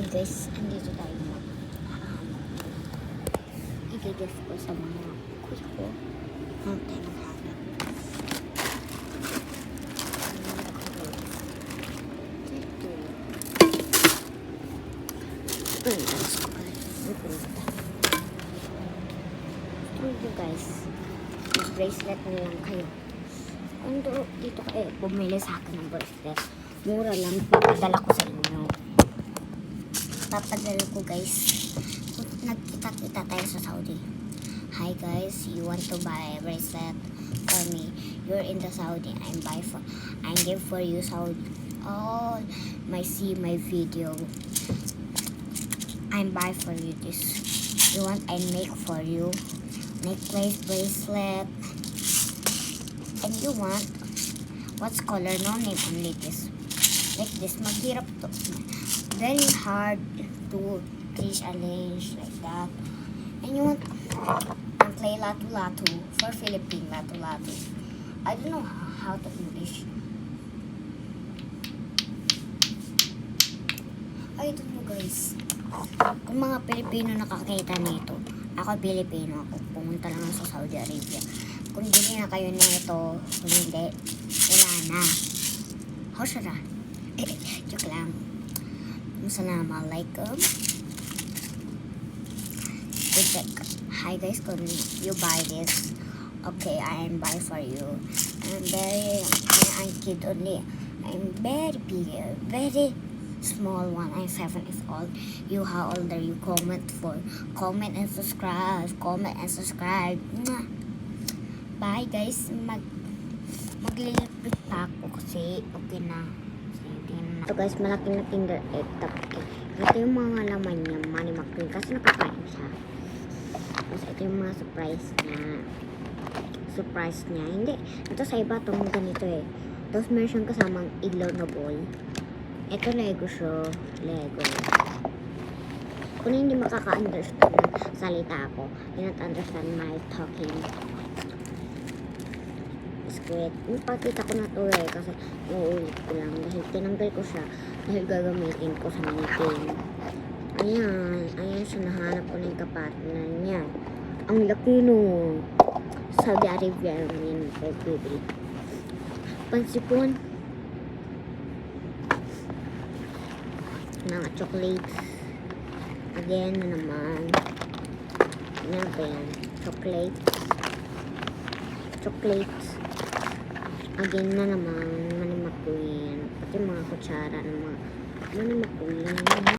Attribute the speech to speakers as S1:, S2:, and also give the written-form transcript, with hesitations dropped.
S1: Hi guys, andito tayo na. I-gift ko sa mga kuya ko. Hanap tayo ng hanap. Ito guys, bracelet na lang kayo. Kung dito kayo bumili sa akin ng bracelet, mura lang, papadala ko sa inyo. Papadala ko guys. Nagkita-kita tayo sa Saudi. Hi guys, you want to buy a bracelet for me? You're in the Saudi. I'm give for you Saudi. All see my video. I'm buy for you this. You want I make for you necklace, bracelet, and you want what's color? No name, only this. Like this, maghirap to. Very hard to arrange like that. And you want play latu-latu for Philippine latu-latu. I don't know how to English. I don't know guys. Kung mga Pilipino nakakita nito, ako Pilipino, ako pumunta lang sa Saudi Arabia. Kung hindi na kayo nito, kung hindi, wala na. Hoshara. Joke lang. Assalamualaikum. Hi guys, kung you buy this, okay, I am buy for you. I'm kid only. I'm very big, very small one. I'm 7 years old. You, how old are you? Comment and subscribe. Mwah. Bye guys. Maglilipit pa ako kasi okay na. So guys, malaking na Kinder Egg. Ito yung mga laman niya, Manny McQueen, kasi nakakain siya. Tapos ito yung mga surprise niya. Hindi, ito sa iba itong ganito eh. Tapos meron siyang kasamang ilaw na ball. Ito Lego siya. Lego. Kung hindi makaka-understand ng salita ako, you not understand my talking. Squid. Ipakita ko na to eh, kasi uulit ko lang. Dahil tinanggal ko siya, dahil gagamitin ko sa meeting. Ayan siya, nahanap ko na yung kapartner niya. Ang laki no. Saudi Arabia yun ko bibili. Pansipon. Mga chocolates. Again na naman. Ano ba yan? Chocolates. Again na naman. Manny McQueen. Pati mga kutsara ng mga Manny McQueen.